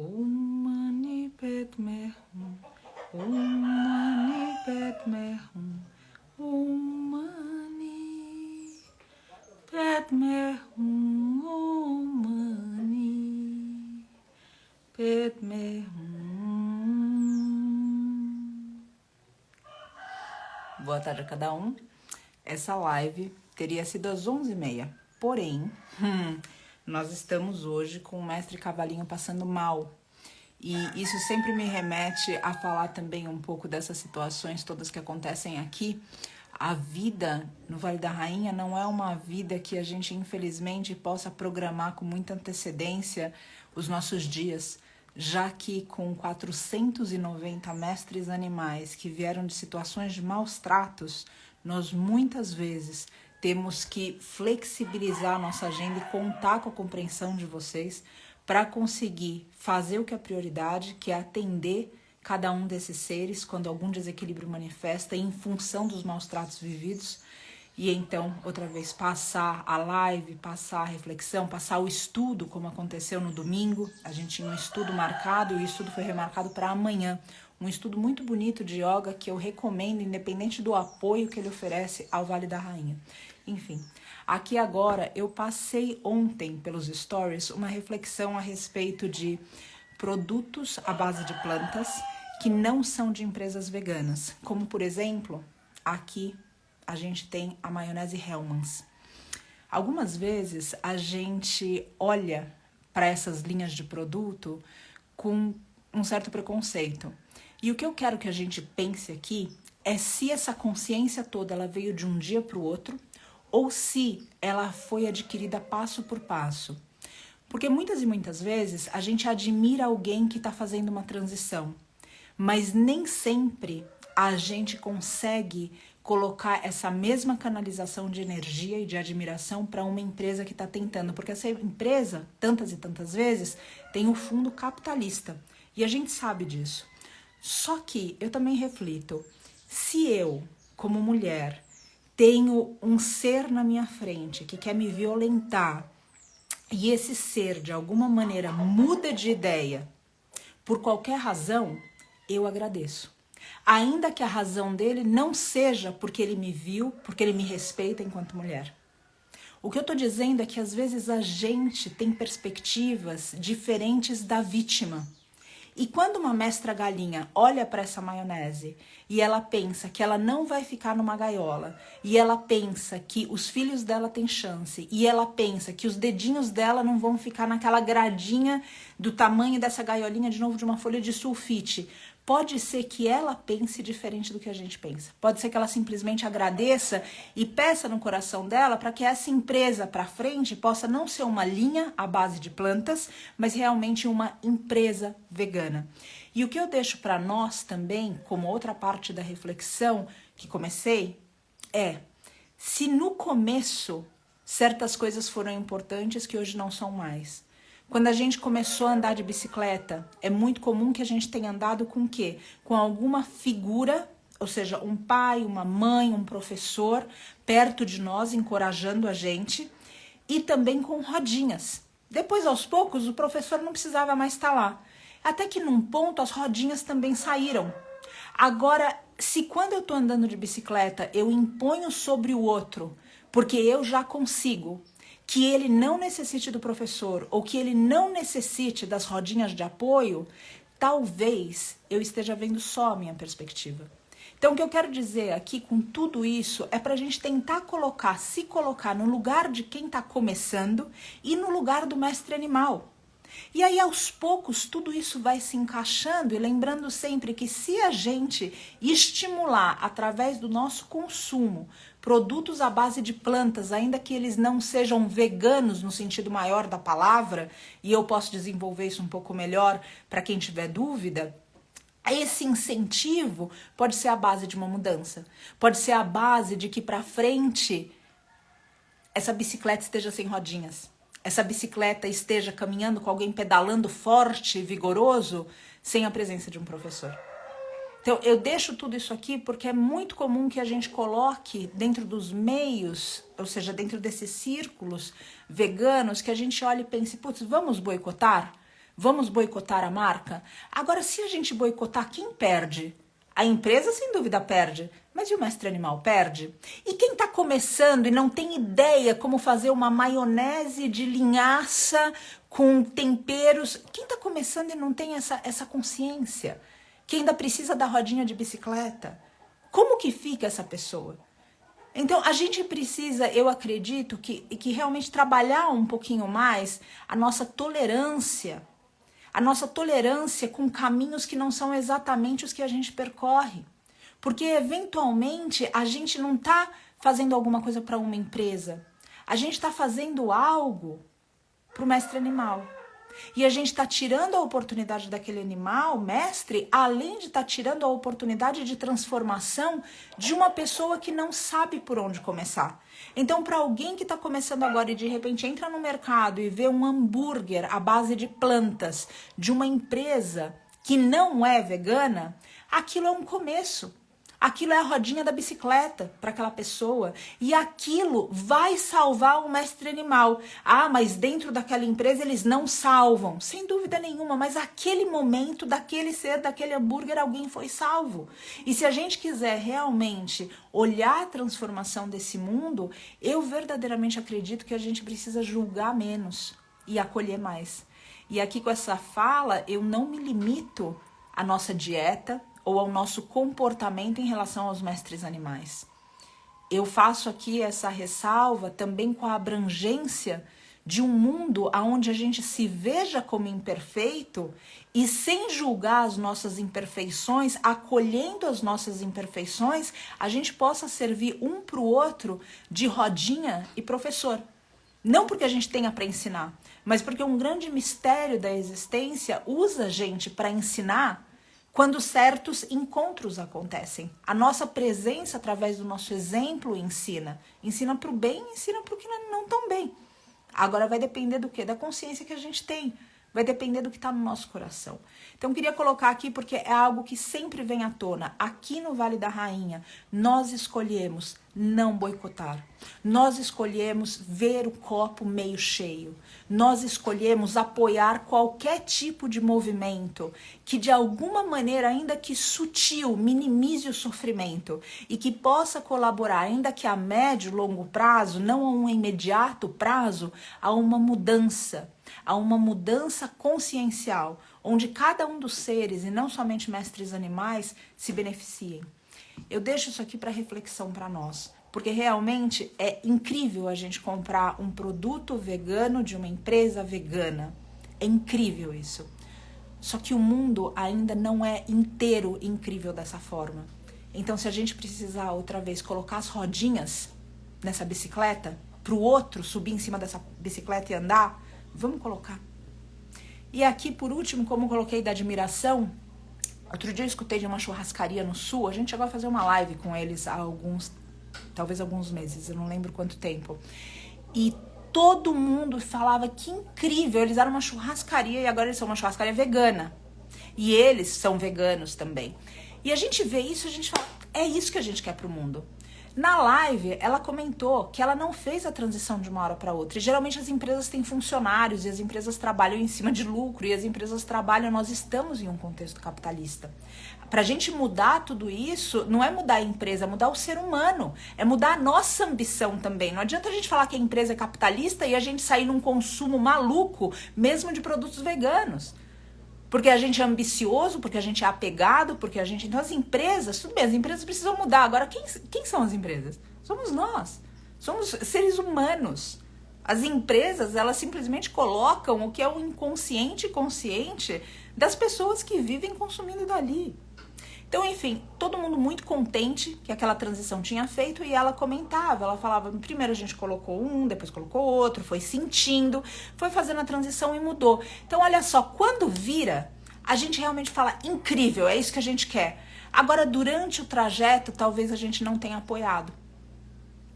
Om Mani Padme Hum. Om Mani Padme Hum. Om Mani Padme Hum. Om Mani Padme Hum. Boa tarde a cada um. Essa live teria sido às 11h30, porém, nós estamos hoje com o mestre Cavalinho passando mal. E isso sempre me remete a falar também um pouco dessas situações todas que acontecem aqui. A vida no Vale da Rainha não é uma vida que a gente, infelizmente, possa programar com muita antecedência os nossos dias, já que com 490 mestres animais que vieram de situações de maus tratos, nós muitas vezes temos que flexibilizar a nossa agenda e contar com a compreensão de vocês para conseguir fazer o que é prioridade, que é atender cada um desses seres quando algum desequilíbrio manifesta em função dos maus tratos vividos. E então, outra vez, passar a live, passar a reflexão, passar o estudo, como aconteceu no domingo. A gente tinha um estudo marcado e o estudo foi remarcado para amanhã. Um estudo muito bonito de yoga que eu recomendo, independente do apoio que ele oferece ao Vale da Rainha. Enfim, aqui agora eu passei ontem pelos stories uma reflexão a respeito de produtos à base de plantas que não são de empresas veganas. Como, por exemplo, aqui a gente tem a maionese Hellmann's. Algumas vezes a gente olha para essas linhas de produto com um certo preconceito. E o que eu quero que a gente pense aqui é se essa consciência toda ela veio de um dia para o outro ou se ela foi adquirida passo por passo. Porque muitas e muitas vezes a gente admira alguém que está fazendo uma transição, mas nem sempre a gente consegue colocar essa mesma canalização de energia e de admiração para uma empresa que está tentando, porque essa empresa, tantas e tantas vezes, tem o fundo capitalista, e a gente sabe disso. Só que eu também reflito, se eu, como mulher, tenho um ser na minha frente que quer me violentar, e esse ser, de alguma maneira, muda de ideia, por qualquer razão, eu agradeço. Ainda que a razão dele não seja porque ele me viu, porque ele me respeita enquanto mulher. O que eu tô dizendo é que às vezes a gente tem perspectivas diferentes da vítima. E quando uma mestra galinha olha para essa maionese e ela pensa que ela não vai ficar numa gaiola, e ela pensa que os filhos dela têm chance, e ela pensa que os dedinhos dela não vão ficar naquela gradinha do tamanho dessa gaiolinha de novo de uma folha de sulfite, pode ser que ela pense diferente do que a gente pensa. Pode ser que ela simplesmente agradeça e peça no coração dela para que essa empresa para frente possa não ser uma linha à base de plantas, mas realmente uma empresa vegana. E o que eu deixo para nós também, como outra parte da reflexão que comecei, é se no começo certas coisas foram importantes que hoje não são mais. Quando a gente começou a andar de bicicleta, é muito comum que a gente tenha andado com o quê? Com alguma figura, ou seja, um pai, uma mãe, um professor perto de nós, encorajando a gente, e também com rodinhas. Depois, aos poucos, o professor não precisava mais estar lá. Até que num ponto as rodinhas também saíram. Agora, se quando eu estou andando de bicicleta, eu imponho sobre o outro, porque eu já consigo, que ele não necessite do professor ou que ele não necessite das rodinhas de apoio, talvez eu esteja vendo só a minha perspectiva. Então, o que eu quero dizer aqui com tudo isso é para a gente tentar se colocar no lugar de quem está começando e no lugar do mestre animal. E aí, aos poucos, tudo isso vai se encaixando e lembrando sempre que se a gente estimular através do nosso consumo produtos à base de plantas, ainda que eles não sejam veganos no sentido maior da palavra, e eu posso desenvolver isso um pouco melhor para quem tiver dúvida, esse incentivo pode ser a base de uma mudança, pode ser a base de que para frente essa bicicleta esteja sem rodinhas, essa bicicleta esteja caminhando com alguém pedalando forte e vigoroso, sem a presença de um professor. Então, eu deixo tudo isso aqui porque é muito comum que a gente coloque dentro dos meios, ou seja, dentro desses círculos veganos, que a gente olhe e pense, putz, vamos boicotar? Vamos boicotar a marca? Agora, se a gente boicotar, quem perde? A empresa, sem dúvida, perde. Mas e o mestre animal perde? E quem está começando e não tem ideia como fazer uma maionese de linhaça com temperos? Quem está começando e não tem essa consciência? Que ainda precisa da rodinha de bicicleta? Como que fica essa pessoa? Então, a gente precisa, eu acredito, que realmente trabalhar um pouquinho mais a nossa tolerância com caminhos que não são exatamente os que a gente percorre. Porque, eventualmente, a gente não está fazendo alguma coisa para uma empresa. A gente está fazendo algo para o mestre animal. E a gente está tirando a oportunidade daquele animal, mestre, além de estar tirando a oportunidade de transformação de uma pessoa que não sabe por onde começar. Então, para alguém que está começando agora e de repente entra no mercado e vê um hambúrguer à base de plantas de uma empresa que não é vegana, aquilo é um começo. Aquilo é a rodinha da bicicleta para aquela pessoa. E aquilo vai salvar o mestre animal. Ah, mas dentro daquela empresa eles não salvam. Sem dúvida nenhuma, mas aquele momento, daquele ser, daquele hambúrguer, alguém foi salvo. E se a gente quiser realmente olhar a transformação desse mundo, eu verdadeiramente acredito que a gente precisa julgar menos e acolher mais. E aqui com essa fala, eu não me limito à nossa dieta, ou ao nosso comportamento em relação aos mestres animais. Eu faço aqui essa ressalva também com a abrangência de um mundo onde a gente se veja como imperfeito e sem julgar as nossas imperfeições, acolhendo as nossas imperfeições, a gente possa servir um para o outro de rodinha e professor. Não porque a gente tenha para ensinar, mas porque um grande mistério da existência usa a gente para ensinar quando certos encontros acontecem. A nossa presença através do nosso exemplo ensina. Ensina para o bem, ensina para o que não tão bem. Agora vai depender do quê? Da consciência que a gente tem. Vai depender do que está no nosso coração. Então, queria colocar aqui porque é algo que sempre vem à tona. Aqui no Vale da Rainha, nós escolhemos não boicotar. Nós escolhemos ver o copo meio cheio. Nós escolhemos apoiar qualquer tipo de movimento que, de alguma maneira, ainda que sutil, minimize o sofrimento e que possa colaborar, ainda que a médio e longo prazo, não a um imediato prazo, a uma mudança consciencial, onde cada um dos seres, e não somente mestres animais, se beneficiem. Eu deixo isso aqui para reflexão para nós, porque realmente é incrível a gente comprar um produto vegano de uma empresa vegana. É incrível isso. Só que o mundo ainda não é inteiro incrível dessa forma. Então, se a gente precisar outra vez colocar as rodinhas nessa bicicleta, para o outro subir em cima dessa bicicleta e andar, vamos colocar. E aqui, por último, como coloquei da admiração, outro dia eu escutei de uma churrascaria no Sul, a gente chegou a fazer uma live com eles há talvez alguns meses, eu não lembro quanto tempo. E todo mundo falava que incrível, eles eram uma churrascaria e agora eles são uma churrascaria vegana. E eles são veganos também. E a gente vê isso, a gente fala, é isso que a gente quer pro mundo. Na live, ela comentou que ela não fez a transição de uma hora para outra. E geralmente as empresas têm funcionários e as empresas trabalham em cima de lucro e as empresas trabalham, nós estamos em um contexto capitalista. Para a gente mudar tudo isso, não é mudar a empresa, é mudar o ser humano. É mudar a nossa ambição também. Não adianta a gente falar que a empresa é capitalista e a gente sair num consumo maluco, mesmo de produtos veganos. Porque a gente é ambicioso, porque a gente é apegado, porque a gente... Então as empresas, tudo bem, as empresas precisam mudar. Agora, quem são as empresas? Somos nós. Somos seres humanos. As empresas, elas simplesmente colocam o que é o inconsciente e consciente das pessoas que vivem consumindo dali. Então, enfim, todo mundo muito contente que aquela transição tinha feito e ela comentava, ela falava, primeiro a gente colocou um, depois colocou outro, foi sentindo, foi fazendo a transição e mudou. Então, olha só, quando vira, a gente realmente fala, incrível, é isso que a gente quer. Agora, durante o trajeto, talvez a gente não tenha apoiado.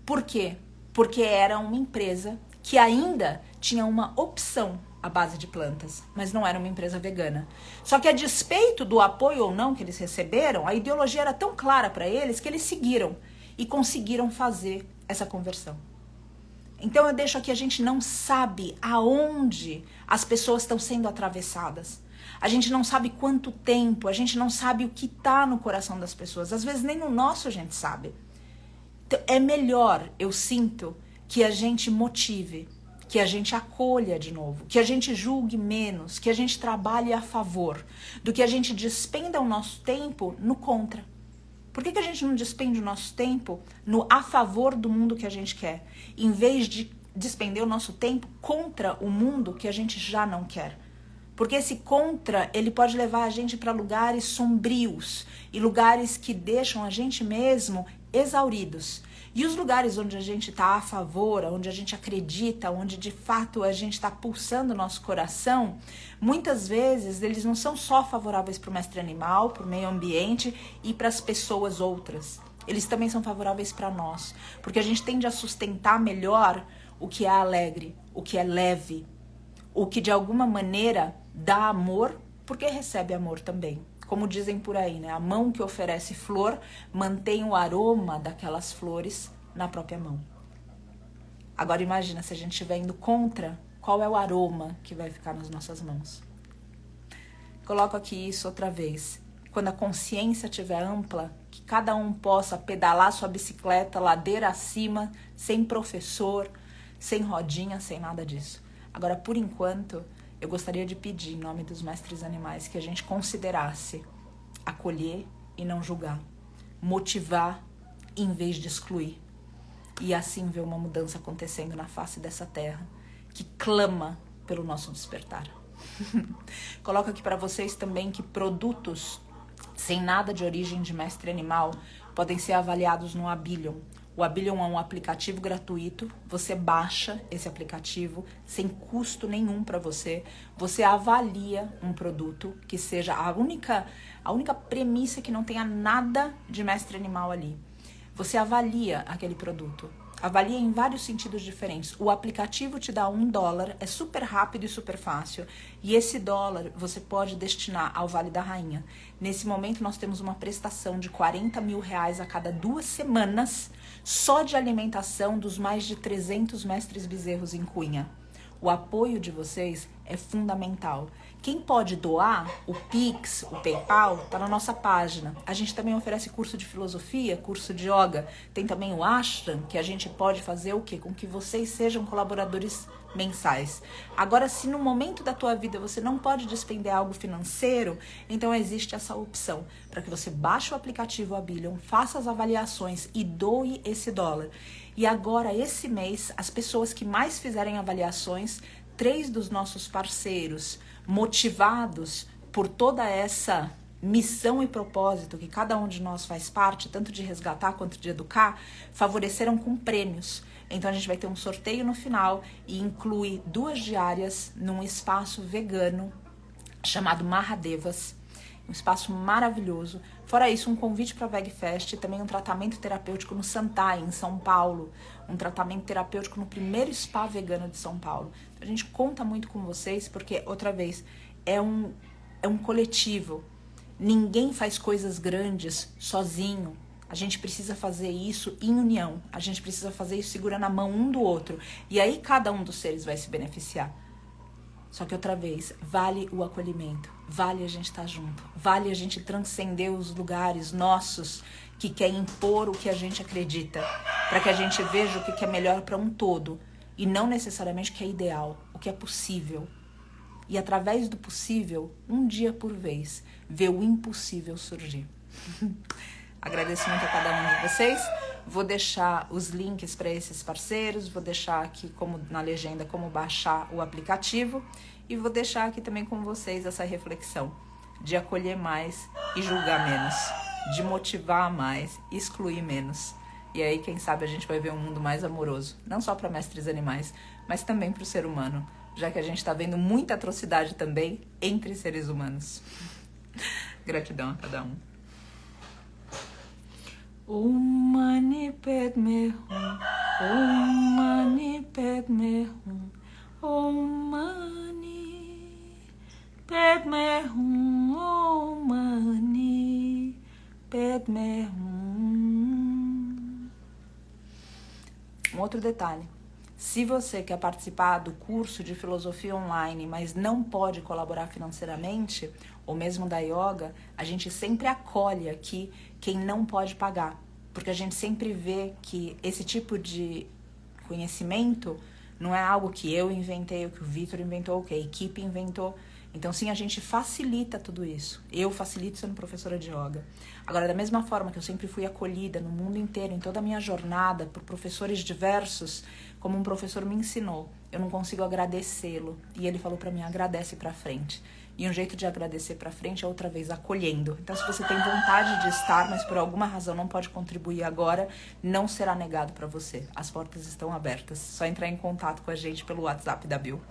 Por quê? Porque era uma empresa que ainda tinha uma opção à base de plantas, mas não era uma empresa vegana. Só que a despeito do apoio ou não que eles receberam, a ideologia era tão clara para eles que eles seguiram e conseguiram fazer essa conversão. Então eu deixo aqui, a gente não sabe aonde as pessoas estão sendo atravessadas. A gente não sabe quanto tempo, a gente não sabe o que está no coração das pessoas. Às vezes nem o nosso a gente sabe. Então, é melhor, eu sinto, que a gente motive, que a gente acolha de novo, que a gente julgue menos, que a gente trabalhe a favor, do que a gente despenda o nosso tempo no contra. Por que a gente não despende o nosso tempo no a favor do mundo que a gente quer, em vez de despender o nosso tempo contra o mundo que a gente já não quer? Porque esse contra, ele pode levar a gente para lugares sombrios e lugares que deixam a gente mesmo exauridos. E os lugares onde a gente está a favor, onde a gente acredita, onde de fato a gente está pulsando o nosso coração, muitas vezes eles não são só favoráveis para o mestre animal, para o meio ambiente e para as pessoas outras. Eles também são favoráveis para nós, porque a gente tende a sustentar melhor o que é alegre, o que é leve, o que de alguma maneira dá amor, porque recebe amor também. Como dizem por aí, né? A mão que oferece flor mantém o aroma daquelas flores na própria mão. Agora imagina, se a gente estiver indo contra, qual é o aroma que vai ficar nas nossas mãos? Coloco aqui isso outra vez. Quando a consciência estiver ampla, que cada um possa pedalar sua bicicleta ladeira acima, sem professor, sem rodinha, sem nada disso. Agora, por enquanto, eu gostaria de pedir, em nome dos mestres animais, que a gente considerasse acolher e não julgar, motivar em vez de excluir, e assim ver uma mudança acontecendo na face dessa terra, que clama pelo nosso despertar. Coloco aqui para vocês também que produtos sem nada de origem de mestre animal podem ser avaliados no Abilion. O Abilion é um aplicativo gratuito, você baixa esse aplicativo sem custo nenhum para você. Você avalia um produto que seja a única premissa que não tenha nada de mestre animal ali. Você avalia aquele produto. Avalia em vários sentidos diferentes. O aplicativo te dá $1, é super rápido e super fácil. E esse dólar você pode destinar ao Vale da Rainha. Nesse momento nós temos uma prestação de R$40 mil a cada 2 semanas, só de alimentação dos mais de 300 mestres bezerros em Cunha. O apoio de vocês é fundamental. Quem pode doar, o Pix, o PayPal, está na nossa página. A gente também oferece curso de filosofia, curso de yoga. Tem também o Ashram, que a gente pode fazer o quê? Com que vocês sejam colaboradores mensais. Agora, se no momento da tua vida você não pode despender algo financeiro, então existe essa opção para que você baixe o aplicativo Abilion, faça as avaliações e doe esse dólar. E agora, esse mês, as pessoas que mais fizerem avaliações, 3 dos nossos parceiros, motivados por toda essa missão e propósito que cada um de nós faz parte, tanto de resgatar quanto de educar, favoreceram com prêmios. Então a gente vai ter um sorteio no final e inclui 2 diárias num espaço vegano chamado Mahadevas, um espaço maravilhoso. Fora isso, um convite para a VegFest e também um tratamento terapêutico no Santai, em São Paulo. Um tratamento terapêutico no primeiro spa vegano de São Paulo. A gente conta muito com vocês porque, outra vez, é um coletivo. Ninguém faz coisas grandes sozinho. A gente precisa fazer isso em união. A gente precisa fazer isso segurando a mão um do outro. E aí cada um dos seres vai se beneficiar. Só que outra vez, vale o acolhimento, vale a gente estar junto, vale a gente transcender os lugares nossos que querem impor o que a gente acredita, para que a gente veja o que é melhor para um todo e não necessariamente o que é ideal, o que é possível. E através do possível, um dia por vez, ver o impossível surgir. Agradeço muito a cada um de vocês. Vou deixar os links para esses parceiros, vou deixar aqui como na legenda como baixar o aplicativo e vou deixar aqui também com vocês essa reflexão de acolher mais e julgar menos, de motivar mais e excluir menos. E aí, quem sabe, a gente vai ver um mundo mais amoroso, não só para mestres animais, mas também para o ser humano, já que a gente está vendo muita atrocidade também entre seres humanos. Gratidão a cada um. Om Mani Padme Hum, Om Mani Padme Hum, Om Mani Padme Hum, Om Mani Padme Hum. Um outro detalhe, Se você quer participar do curso de filosofia online, mas não pode colaborar financeiramente, ou mesmo da yoga, a gente sempre acolhe aqui quem não pode pagar. Porque a gente sempre vê que esse tipo de conhecimento não é algo que eu inventei, o que o Vitor inventou, o que a equipe inventou. Então, sim, a gente facilita tudo isso. Eu facilito sendo professora de yoga. Agora, da mesma forma que eu sempre fui acolhida no mundo inteiro, em toda a minha jornada, por professores diversos, como um professor me ensinou, eu não consigo agradecê-lo. E ele falou pra mim, agradece pra frente. E um jeito de agradecer pra frente é outra vez acolhendo. Então, se você tem vontade de estar, mas por alguma razão não pode contribuir agora, não será negado pra você. As portas estão abertas. Só entrar em contato com a gente pelo WhatsApp da Bill.